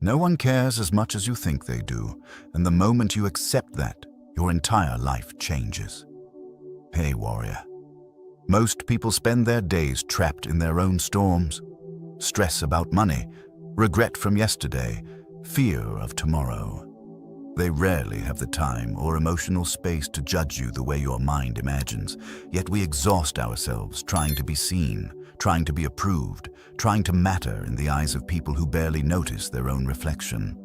No one cares as much as you think they do, and the moment you accept that, your entire life changes. Hey, warrior. Most people spend their days trapped in their own storms. Stress about money, regret from yesterday, fear of tomorrow. They rarely have the time or emotional space to judge you the way your mind imagines, yet we exhaust ourselves trying to be seen, trying to be approved, trying to matter in the eyes of people who barely notice their own reflection.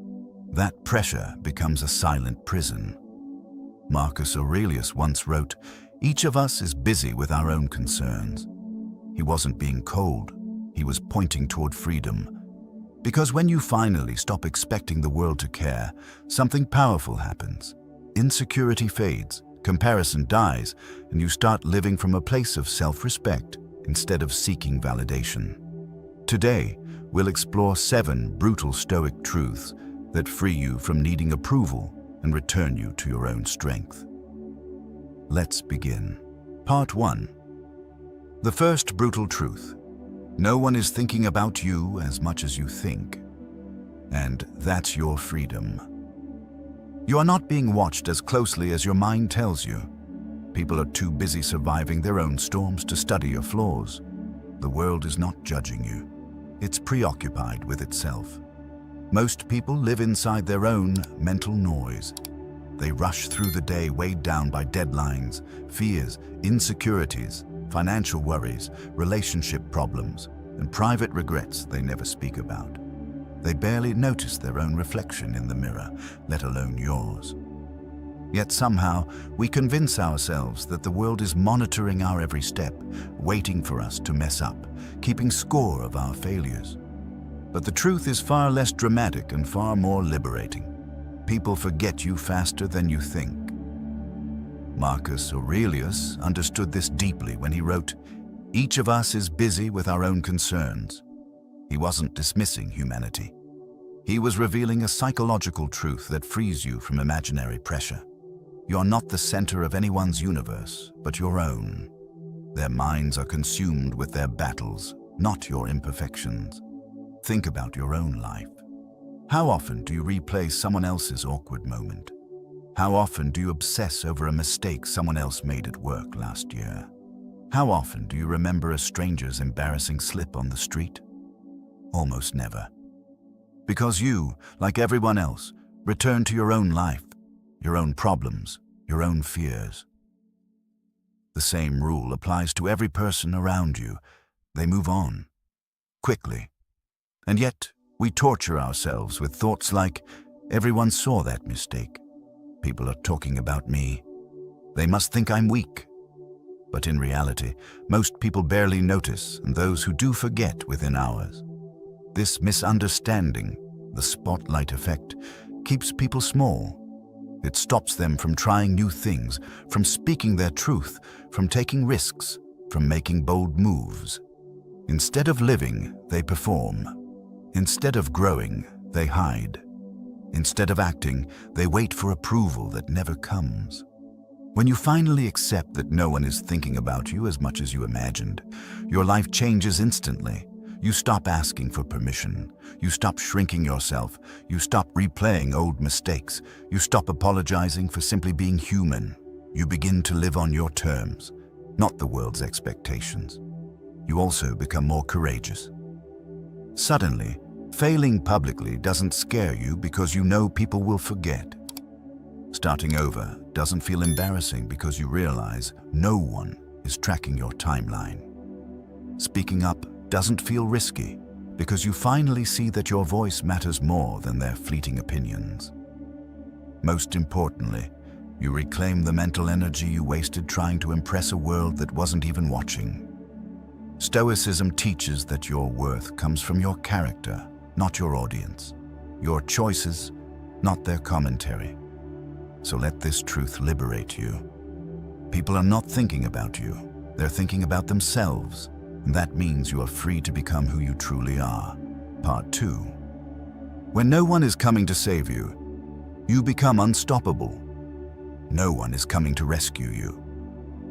That pressure becomes a silent prison. Marcus Aurelius once wrote, "Each of us is busy with our own concerns." He wasn't being cold, he was pointing toward freedom. Because when you finally stop expecting the world to care, something powerful happens. Insecurity fades, comparison dies, and you start living from a place of self-respect instead of seeking validation. Today, we'll explore 7 brutal Stoic truths that free you from needing approval and return you to your own strength. Let's begin. Part 1. The first brutal truth. No one is thinking about you as much as you think. And that's your freedom. You are not being watched as closely as your mind tells you. People are too busy surviving their own storms to study your flaws. The world is not judging you. It's preoccupied with itself. Most people live inside their own mental noise. They rush through the day weighed down by deadlines, fears, insecurities, financial worries, relationship problems, and private regrets they never speak about. They barely notice their own reflection in the mirror, let alone yours. Yet somehow, we convince ourselves that the world is monitoring our every step, waiting for us to mess up, keeping score of our failures. But the truth is far less dramatic and far more liberating. People forget you faster than you think. Marcus Aurelius understood this deeply when he wrote, "Each of us is busy with our own concerns." He wasn't dismissing humanity. He was revealing a psychological truth that frees you from imaginary pressure. You're not the center of anyone's universe, but your own. Their minds are consumed with their battles, not your imperfections. Think about your own life. How often do you replay someone else's awkward moment? How often do you obsess over a mistake someone else made at work last year? How often do you remember a stranger's embarrassing slip on the street? Almost never. Because you, like everyone else, return to your own life, your own problems, your own fears. The same rule applies to every person around you. They move on, quickly. And yet, we torture ourselves with thoughts like, "Everyone saw that mistake. People are talking about me. They must think I'm weak." But in reality, most people barely notice, and those who do forget within hours. This misunderstanding, the spotlight effect, keeps people small. It stops them from trying new things, from speaking their truth, from taking risks, from making bold moves. Instead of living, they perform. Instead of growing, they hide. Instead of acting, they wait for approval that never comes. When you finally accept that no one is thinking about you as much as you imagined, your life changes instantly. You stop asking for permission. You stop shrinking yourself. You stop replaying old mistakes. You stop apologizing for simply being human. You begin to live on your terms, not the world's expectations. You also become more courageous. Suddenly, failing publicly doesn't scare you because you know people will forget. Starting over doesn't feel embarrassing because you realize no one is tracking your timeline. Speaking up doesn't feel risky because you finally see that your voice matters more than their fleeting opinions. Most importantly, you reclaim the mental energy you wasted trying to impress a world that wasn't even watching. Stoicism teaches that your worth comes from your character, not your audience, your choices, not their commentary. So let this truth liberate you. People are not thinking about you, they're thinking about themselves, and that means you are free to become who you truly are. Part 2. When no one is coming to save you, you become unstoppable. No one is coming to rescue you.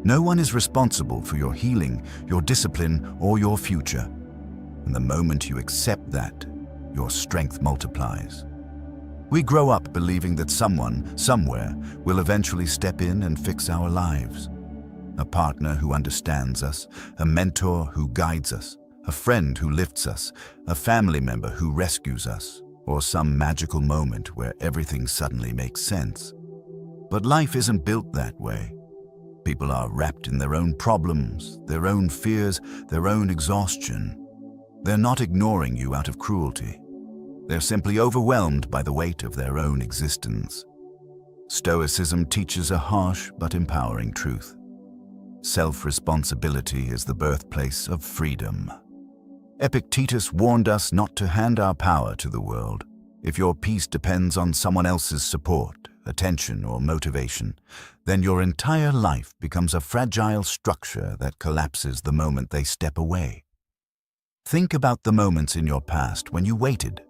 No one is responsible for your healing, your discipline, or your future. And the moment you accept that, your strength multiplies. We grow up believing that someone, somewhere, will eventually step in and fix our lives. A partner who understands us, a mentor who guides us, a friend who lifts us, a family member who rescues us, or some magical moment where everything suddenly makes sense. But life isn't built that way. People are wrapped in their own problems, their own fears, their own exhaustion. They're not ignoring you out of cruelty. They're simply overwhelmed by the weight of their own existence. Stoicism teaches a harsh but empowering truth. Self-responsibility is the birthplace of freedom. Epictetus warned us not to hand our power to the world. If your peace depends on someone else's support, attention, or motivation, then your entire life becomes a fragile structure that collapses the moment they step away. Think about the moments in your past when you waited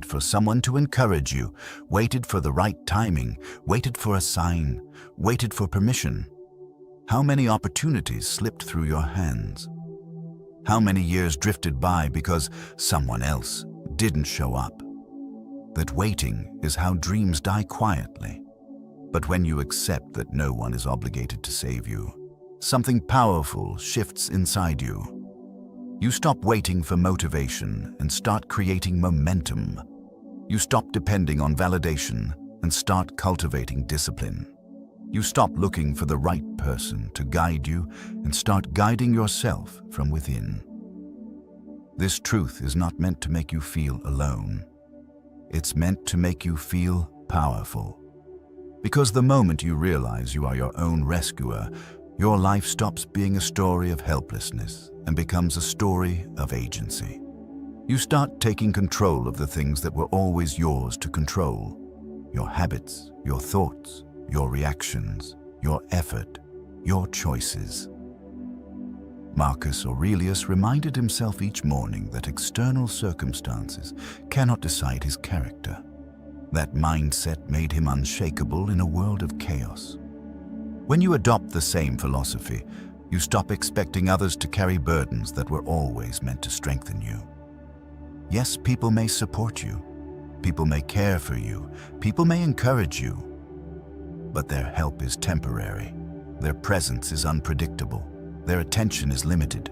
for someone to encourage you, waited for the right timing, waited for a sign, waited for permission. How many opportunities slipped through your hands? How many years drifted by because someone else didn't show up? That waiting is how dreams die quietly. But when you accept that no one is obligated to save you, something powerful shifts inside you. You stop waiting for motivation and start creating momentum. You stop depending on validation and start cultivating discipline. You stop looking for the right person to guide you and start guiding yourself from within. This truth is not meant to make you feel alone. It's meant to make you feel powerful. Because the moment you realize you are your own rescuer, your life stops being a story of helplessness and becomes a story of agency. You start taking control of the things that were always yours to control. Your habits, your thoughts, your reactions, your effort, your choices. Marcus Aurelius reminded himself each morning that external circumstances cannot decide his character. That mindset made him unshakable in a world of chaos. When you adopt the same philosophy, you stop expecting others to carry burdens that were always meant to strengthen you. Yes, people may support you. People may care for you. People may encourage you. But their help is temporary. Their presence is unpredictable. Their attention is limited.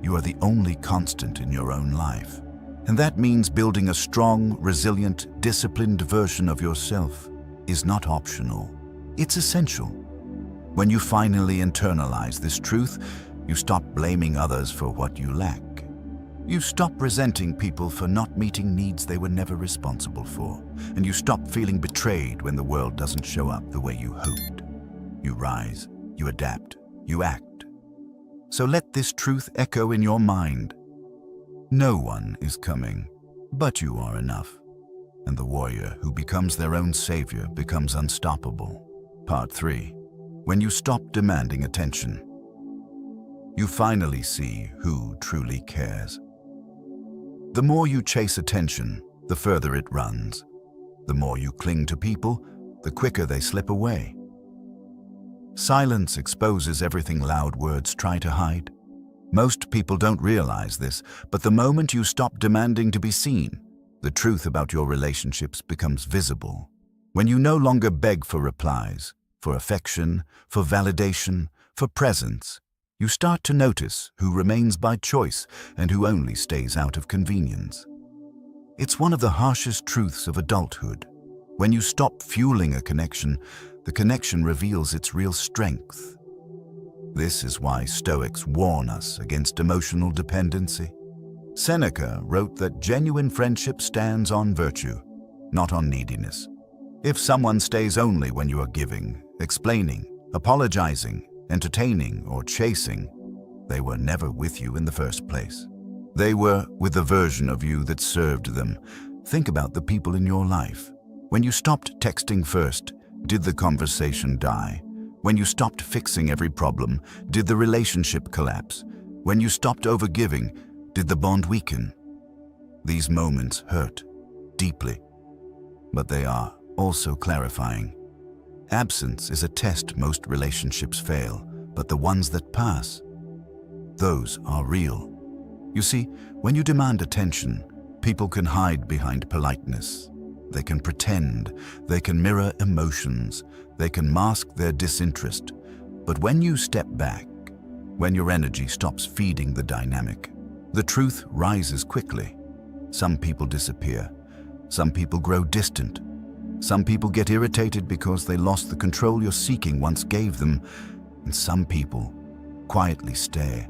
You are the only constant in your own life. And that means building a strong, resilient, disciplined version of yourself is not optional. It's essential. When you finally internalize this truth, you stop blaming others for what you lack. You stop resenting people for not meeting needs they were never responsible for. And you stop feeling betrayed when the world doesn't show up the way you hoped. You rise, you adapt, you act. So let this truth echo in your mind. No one is coming, but you are enough. And the warrior who becomes their own savior becomes unstoppable. Part 3. When you stop demanding attention, you finally see who truly cares. The more you chase attention, the further it runs. The more you cling to people, the quicker they slip away. Silence exposes everything loud words try to hide. Most people don't realize this, but the moment you stop demanding to be seen, the truth about your relationships becomes visible. When you no longer beg for replies, for affection, for validation, for presence, you start to notice who remains by choice and who only stays out of convenience. It's one of the harshest truths of adulthood. When you stop fueling a connection, the connection reveals its real strength. This is why Stoics warn us against emotional dependency. Seneca wrote that genuine friendship stands on virtue, not on neediness. If someone stays only when you are giving, explaining, apologizing, entertaining, or chasing, they were never with you in the first place. They were with the version of you that served them. Think about the people in your life. When you stopped texting first, did the conversation die? When you stopped fixing every problem, did the relationship collapse? When you stopped overgiving, did the bond weaken? These moments hurt deeply, but they are also clarifying. Absence is a test most relationships fail, but the ones that pass, those are real. You see, when you demand attention, People can hide behind politeness. They can pretend. They can mirror emotions. They can mask their disinterest. But when you step back, when your energy stops feeding the dynamic, the truth rises quickly. Some people disappear. Some people grow distant. Some people get irritated because they lost the control your seeking once gave them. And some people quietly stay.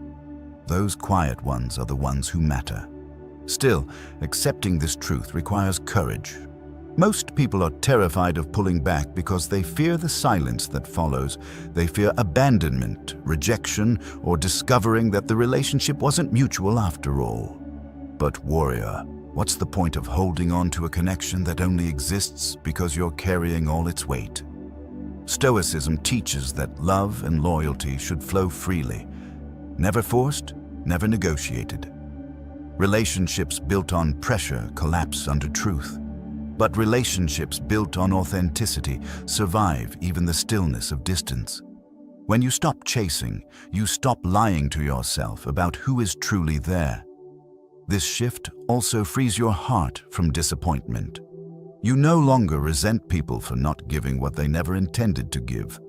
Those quiet ones are the ones who matter. Still, accepting this truth requires courage. Most people are terrified of pulling back because they fear the silence that follows. They fear abandonment, rejection, or discovering that the relationship wasn't mutual after all. But warrior, what's the point of holding on to a connection that only exists because you're carrying all its weight? Stoicism teaches that love and loyalty should flow freely, never forced, never negotiated. Relationships built on pressure collapse under truth. But relationships built on authenticity survive even the stillness of distance. When you stop chasing, you stop lying to yourself about who is truly there. This shift also frees your heart from disappointment. You no longer resent people for not giving what they never intended to give.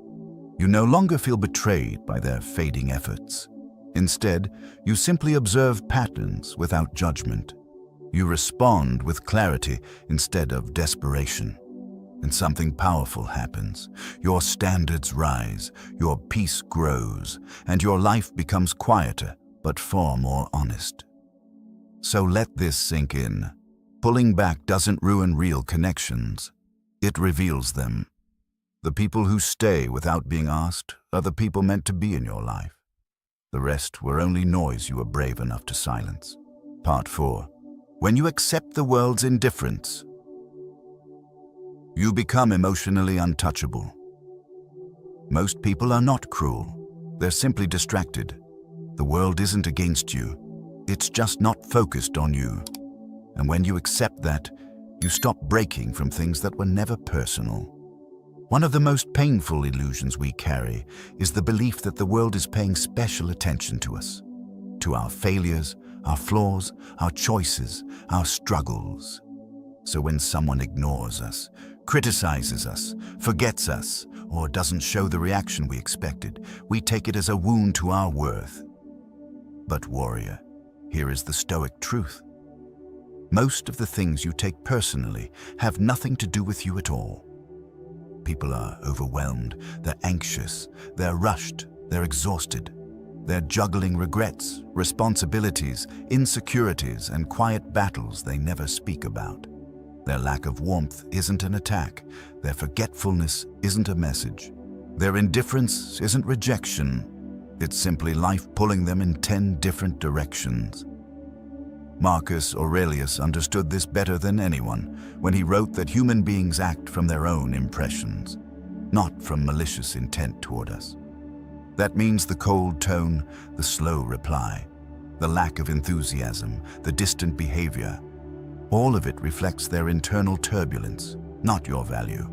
You no longer feel betrayed by their fading efforts. Instead, you simply observe patterns without judgment. You respond with clarity instead of desperation. And something powerful happens. Your standards rise, your peace grows, and your life becomes quieter, but far more honest. So let this sink in. Pulling back doesn't ruin real connections. It reveals them. The people who stay without being asked are the people meant to be in your life. The rest were only noise you were brave enough to silence. Part 4. When you accept the world's indifference, you become emotionally untouchable. Most people are not cruel. They're simply distracted. The world isn't against you. It's just not focused on you. And when you accept that, you stop breaking from things that were never personal. One of the most painful illusions we carry is the belief that the world is paying special attention to us, to our failures, our flaws, our choices, our struggles. So when someone ignores us, criticizes us, forgets us, or doesn't show the reaction we expected, we take it as a wound to our worth. But warrior, here is the Stoic truth. Most of the things you take personally have nothing to do with you at all. People are overwhelmed, they're anxious, they're rushed, they're exhausted. They're juggling regrets, responsibilities, insecurities, and quiet battles they never speak about. Their lack of warmth isn't an attack. Their forgetfulness isn't a message. Their indifference isn't rejection. It's simply life pulling them in 10 different directions. Marcus Aurelius understood this better than anyone when he wrote that human beings act from their own impressions, not from malicious intent toward us. That means the cold tone, the slow reply, the lack of enthusiasm, the distant behavior. All of it reflects their internal turbulence, not your value.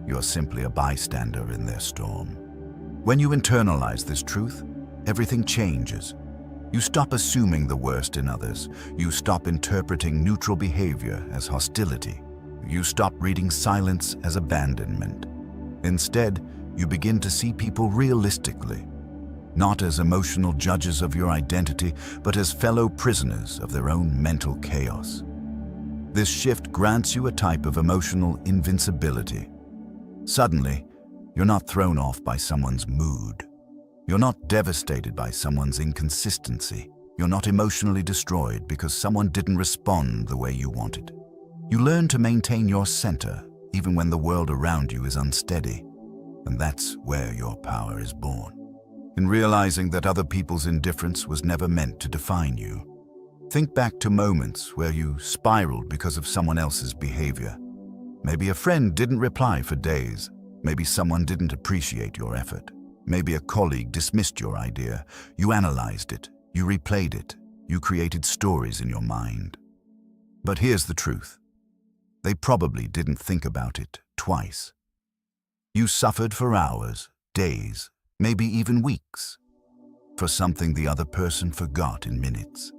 You're simply a bystander in their storm. When you internalize this truth, everything changes. You stop assuming the worst in others. You stop interpreting neutral behavior as hostility. You stop reading silence as abandonment. Instead, you begin to see people realistically, not as emotional judges of your identity, but as fellow prisoners of their own mental chaos. This shift grants you a type of emotional invincibility. Suddenly, you're not thrown off by someone's mood. You're not devastated by someone's inconsistency. You're not emotionally destroyed because someone didn't respond the way you wanted. You learn to maintain your center even when the world around you is unsteady. And that's where your power is born. In realizing that other people's indifference was never meant to define you. Think back to moments where you spiraled because of someone else's behavior. Maybe a friend didn't reply for days. Maybe someone didn't appreciate your effort. Maybe a colleague dismissed your idea. You analyzed it. You replayed it. You created stories in your mind. But here's the truth. They probably didn't think about it twice. You suffered for hours, days, maybe even weeks, for something the other person forgot in minutes.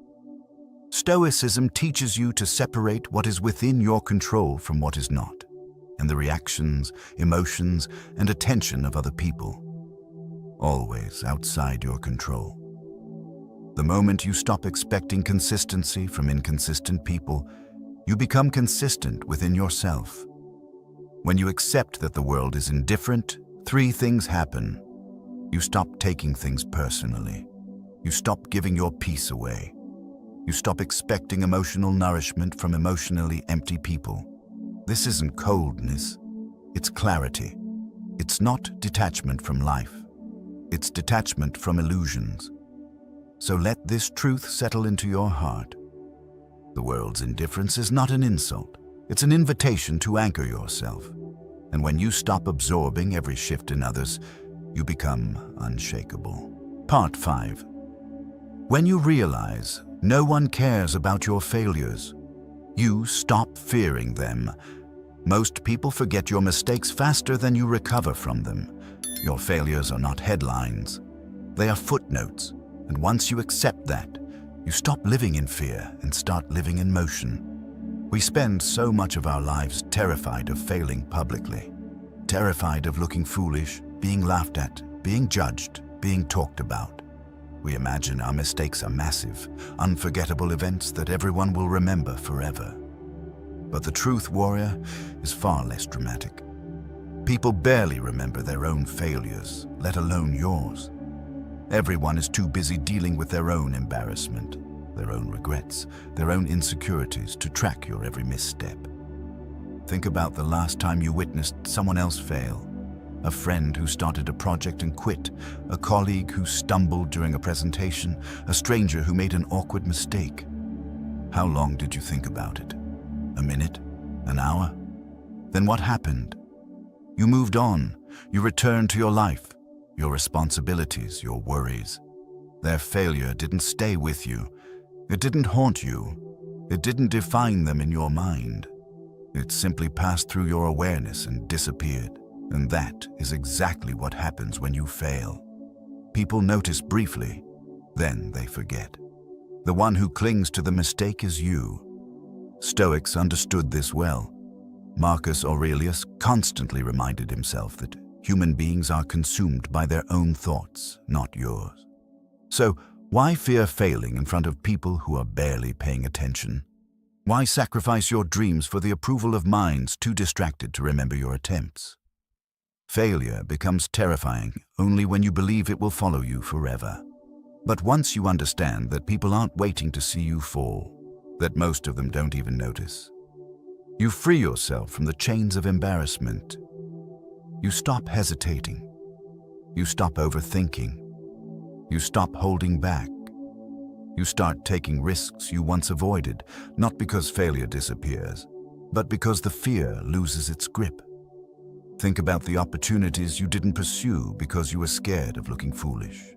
Stoicism teaches you to separate what is within your control from what is not, and the reactions, emotions, and attention of other people, always outside your control. The moment you stop expecting consistency from inconsistent people, you become consistent within yourself. When you accept that the world is indifferent, three things happen. You stop taking things personally. You stop giving your peace away. You stop expecting emotional nourishment from emotionally empty people. This isn't coldness, it's clarity. It's not detachment from life. It's detachment from illusions. So let this truth settle into your heart. The world's indifference is not an insult. It's an invitation to anchor yourself. And when you stop absorbing every shift in others, you become unshakable. Part 5. When you realize no one cares about your failures, you stop fearing them. Most people forget your mistakes faster than you recover from them. Your failures are not headlines. They are footnotes. And once you accept that, you stop living in fear and start living in motion. We spend so much of our lives terrified of failing publicly, terrified of looking foolish, being laughed at, being judged, being talked about. We imagine our mistakes are massive, unforgettable events that everyone will remember forever. But the truth, warrior, is far less dramatic. People barely remember their own failures, let alone yours. Everyone is too busy dealing with their own embarrassment, their own regrets, their own insecurities to track your every misstep. Think about the last time you witnessed someone else fail. A friend who started a project and quit, a colleague who stumbled during a presentation, a stranger who made an awkward mistake. How long did you think about it? A minute? An hour? Then what happened? You moved on. You returned to your life, your responsibilities, your worries. Their failure didn't stay with you. It didn't haunt you. It didn't define them in your mind. It simply passed through your awareness and disappeared. And that is exactly what happens when you fail. People notice briefly, then they forget. The one who clings to the mistake is you. Stoics understood this well. Marcus Aurelius constantly reminded himself that human beings are consumed by their own thoughts, not yours. So, why fear failing in front of people who are barely paying attention? Why sacrifice your dreams for the approval of minds too distracted to remember your attempts? Failure becomes terrifying only when you believe it will follow you forever. But once you understand that people aren't waiting to see you fall, that most of them don't even notice, you free yourself from the chains of embarrassment. You stop hesitating. You stop overthinking. You stop holding back. You start taking risks you once avoided, not because failure disappears, but because the fear loses its grip. Think about the opportunities you didn't pursue because you were scared of looking foolish.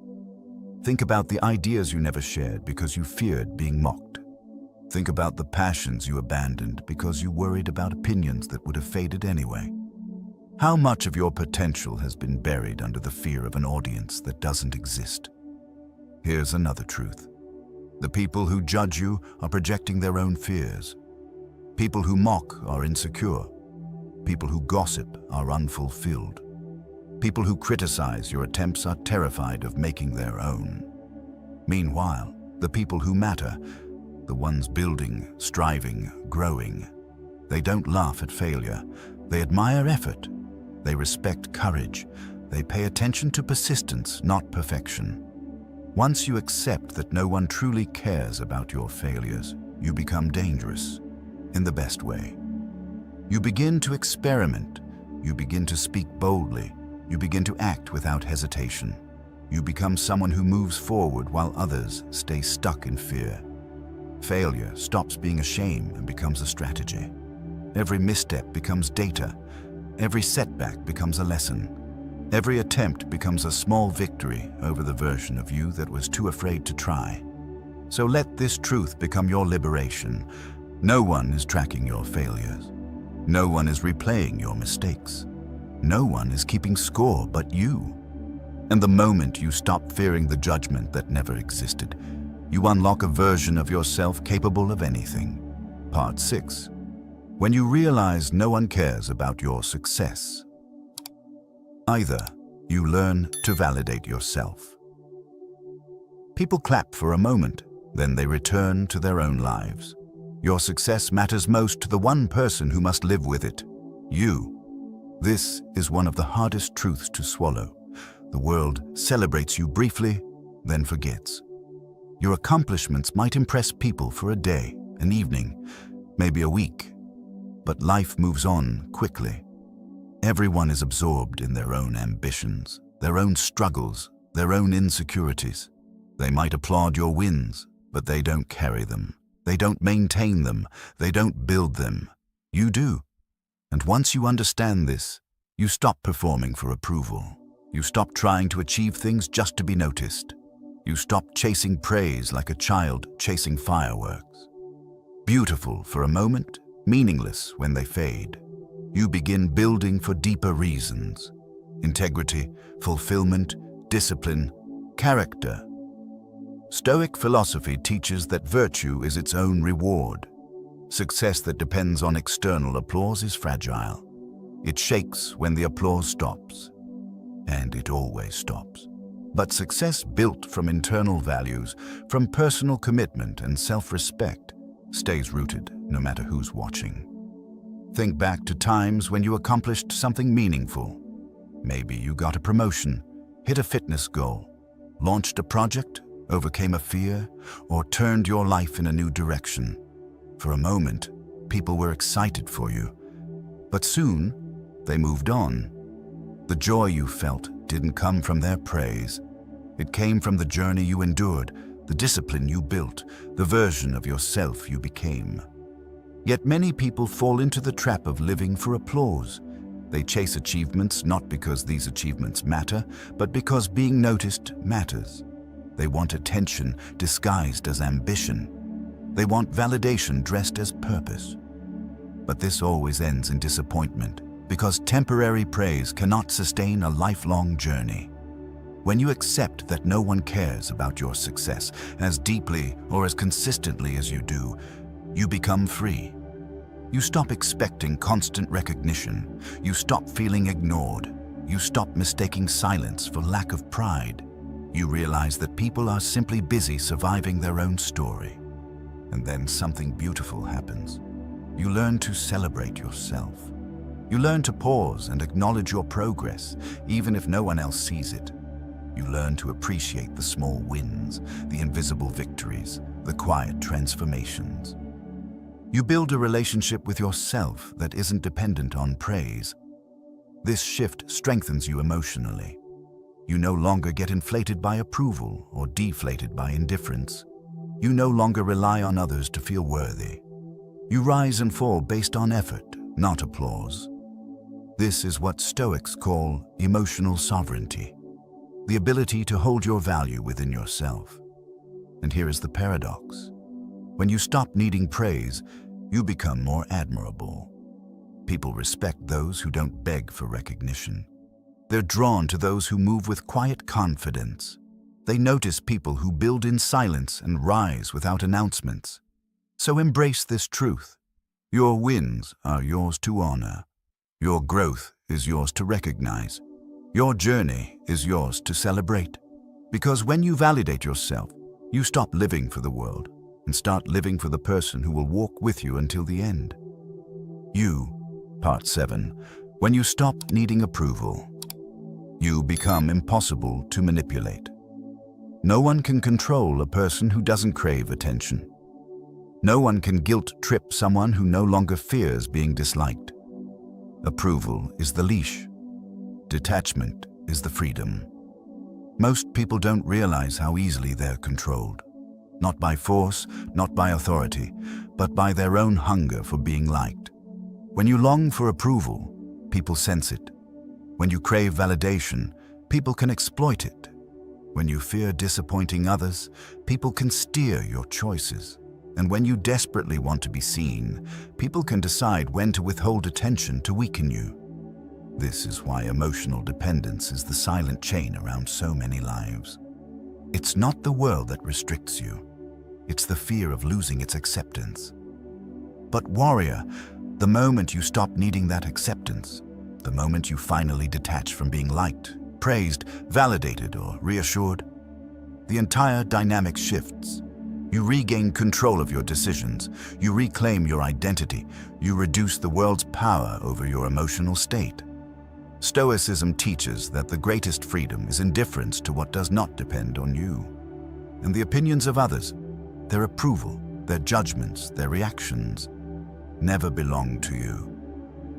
Think about the ideas you never shared because you feared being mocked. Think about the passions you abandoned because you worried about opinions that would have faded anyway. How much of your potential has been buried under the fear of an audience that doesn't exist? Here's another truth. The people who judge you are projecting their own fears. People who mock are insecure. People who gossip are unfulfilled. People who criticize your attempts are terrified of making their own. Meanwhile, the people who matter, the ones building, striving, growing, they don't laugh at failure. They admire effort. They respect courage. They pay attention to persistence, not perfection. Once you accept that no one truly cares about your failures, you become dangerous in the best way. You begin to experiment. You begin to speak boldly. You begin to act without hesitation. You become someone who moves forward while others stay stuck in fear. Failure stops being a shame and becomes a strategy. Every misstep becomes data. Every setback becomes a lesson. Every attempt becomes a small victory over the version of you that was too afraid to try. So let this truth become your liberation. No one is tracking your failures. No one is replaying your mistakes. No one is keeping score but you. And the moment you stop fearing the judgment that never existed, you unlock a version of yourself capable of anything. Part 6. When you realize no one cares about your success. Either you learn to validate yourself. People clap for a moment, then they return to their own lives. Your success matters most to the one person who must live with it, you. This is one of the hardest truths to swallow. The world celebrates you briefly, then forgets. Your accomplishments might impress people for a day, an evening, maybe a week, but life moves on quickly. Everyone is absorbed in their own ambitions, their own struggles, their own insecurities. They might applaud your wins, but they don't carry them. They don't maintain them. They don't build them. You do. And once you understand this, you stop performing for approval. You stop trying to achieve things just to be noticed. You stop chasing praise like a child chasing fireworks. Beautiful for a moment, meaningless when they fade. You begin building for deeper reasons. Integrity, fulfillment, discipline, character. Stoic philosophy teaches that virtue is its own reward. Success that depends on external applause is fragile. It shakes when the applause stops. And it always stops. But success built from internal values, from personal commitment and self-respect, stays rooted no matter who's watching. Think back to times when you accomplished something meaningful. Maybe you got a promotion, hit a fitness goal, launched a project, overcame a fear, or turned your life in a new direction. For a moment, people were excited for you, but soon they moved on. The joy you felt didn't come from their praise. It came from the journey you endured, the discipline you built, the version of yourself you became. Yet many people fall into the trap of living for applause. They chase achievements not because these achievements matter, but because being noticed matters. They want attention disguised as ambition. They want validation dressed as purpose. But this always ends in disappointment, because temporary praise cannot sustain a lifelong journey. When you accept that no one cares about your success as deeply or as consistently as you do, you become free. You stop expecting constant recognition. You stop feeling ignored. You stop mistaking silence for lack of pride. You realize that people are simply busy surviving their own story. And then something beautiful happens. You learn to celebrate yourself. You learn to pause and acknowledge your progress, even if no one else sees it. You learn to appreciate the small wins, the invisible victories, the quiet transformations. You build a relationship with yourself that isn't dependent on praise. This shift strengthens you emotionally. You no longer get inflated by approval or deflated by indifference. You no longer rely on others to feel worthy. You rise and fall based on effort, not applause. This is what Stoics call emotional sovereignty, the ability to hold your value within yourself. And here is the paradox. When you stop needing praise, you become more admirable. People respect those who don't beg for recognition. They're drawn to those who move with quiet confidence. They notice people who build in silence and rise without announcements. So embrace this truth. Your wins are yours to honor. Your growth is yours to recognize. Your journey is yours to celebrate. Because when you validate yourself, you stop living for the world and start living for the person who will walk with you until the end. You, Part 7. When you stop needing approval, you become impossible to manipulate. No one can control a person who doesn't crave attention. No one can guilt-trip someone who no longer fears being disliked. Approval is the leash. Detachment is the freedom. Most people don't realize how easily they're controlled. Not by force, not by authority, but by their own hunger for being liked. When you long for approval, people sense it. When you crave validation, people can exploit it. When you fear disappointing others, people can steer your choices. And when you desperately want to be seen, people can decide when to withhold attention to weaken you. This is why emotional dependence is the silent chain around so many lives. It's not the world that restricts you. It's the fear of losing its acceptance. But warrior, the moment you stop needing that acceptance, the moment you finally detach from being liked, praised, validated, or reassured, the entire dynamic shifts. You regain control of your decisions, you reclaim your identity, you reduce the world's power over your emotional state. Stoicism teaches that the greatest freedom is indifference to what does not depend on you. And the opinions of others, their approval, their judgments, their reactions, never belong to you.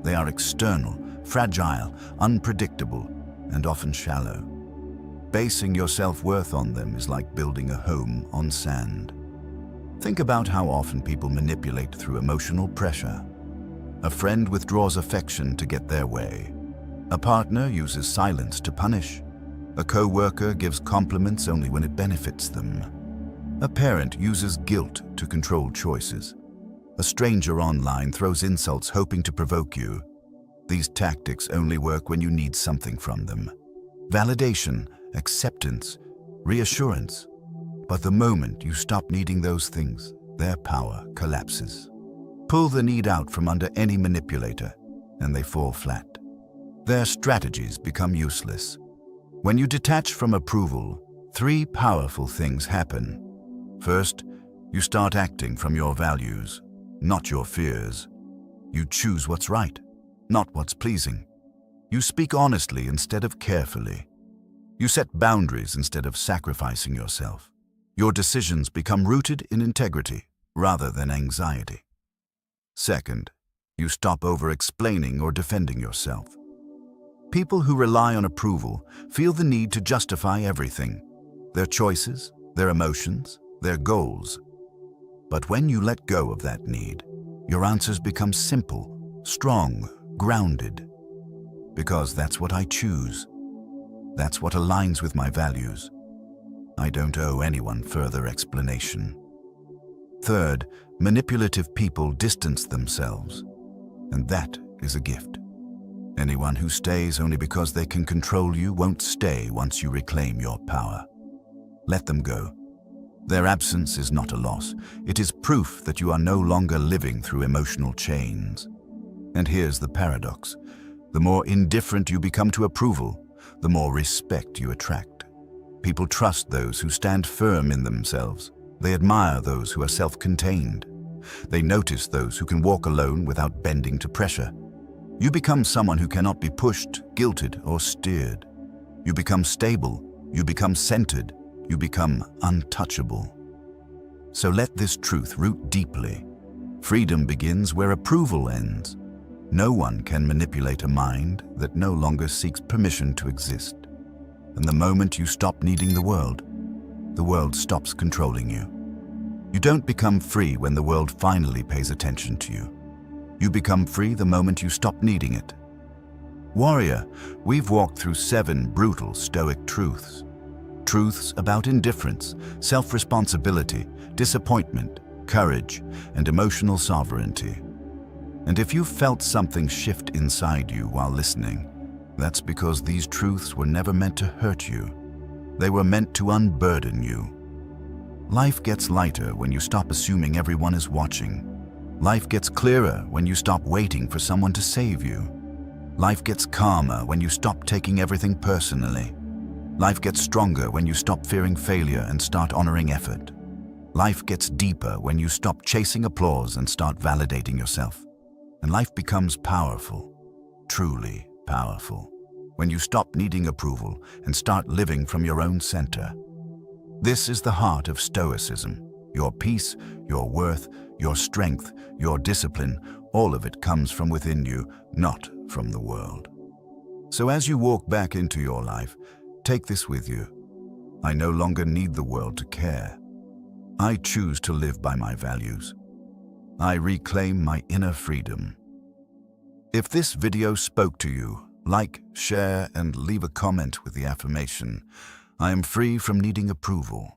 They are external, fragile, unpredictable, and often shallow. Basing your self-worth on them is like building a home on sand. Think about how often people manipulate through emotional pressure. A friend withdraws affection to get their way. A partner uses silence to punish. A co-worker gives compliments only when it benefits them. A parent uses guilt to control choices. A stranger online throws insults hoping to provoke you. These tactics only work when you need something from them. Validation, acceptance, reassurance. But the moment you stop needing those things, their power collapses. Pull the need out from under any manipulator, and they fall flat. Their strategies become useless. When you detach from approval, three powerful things happen. First, you start acting from your values, not your fears. You choose what's right, not what's pleasing. You speak honestly instead of carefully. You set boundaries instead of sacrificing yourself. Your decisions become rooted in integrity rather than anxiety. Second, you stop over-explaining or defending yourself. People who rely on approval feel the need to justify everything, their choices, their emotions, their goals. But when you let go of that need, your answers become simple, strong, grounded. Because that's what I choose. That's what aligns with my values. I don't owe anyone further explanation. Third, manipulative people distance themselves, and that is a gift. Anyone who stays only because they can control you won't stay once you reclaim your power. Let them go. Their absence is not a loss. It is proof that you are no longer living through emotional chains. And here's the paradox. The more indifferent you become to approval, the more respect you attract. People trust those who stand firm in themselves. They admire those who are self-contained. They notice those who can walk alone without bending to pressure. You become someone who cannot be pushed, guilted, or steered. You become stable. You become centered. You become untouchable. So let this truth root deeply. Freedom begins where approval ends. No one can manipulate a mind that no longer seeks permission to exist. And the moment you stop needing the world stops controlling you. You don't become free when the world finally pays attention to you. You become free the moment you stop needing it. Warrior, we've walked through 7 brutal Stoic truths. Truths about indifference, self-responsibility, disappointment, courage, and emotional sovereignty. And if you felt something shift inside you while listening, that's because these truths were never meant to hurt you. They were meant to unburden you. Life gets lighter when you stop assuming everyone is watching. Life gets clearer when you stop waiting for someone to save you. Life gets calmer when you stop taking everything personally. Life gets stronger when you stop fearing failure and start honoring effort. Life gets deeper when you stop chasing applause and start validating yourself. And life becomes powerful, truly powerful, when you stop needing approval and start living from your own center. This is the heart of Stoicism. Your peace, your worth, your strength, your discipline, all of it comes from within you, not from the world. So as you walk back into your life, take this with you. I no longer need the world to care. I choose to live by my values. I reclaim my inner freedom. If this video spoke to you, like, share, and leave a comment with the affirmation, I am free from needing approval.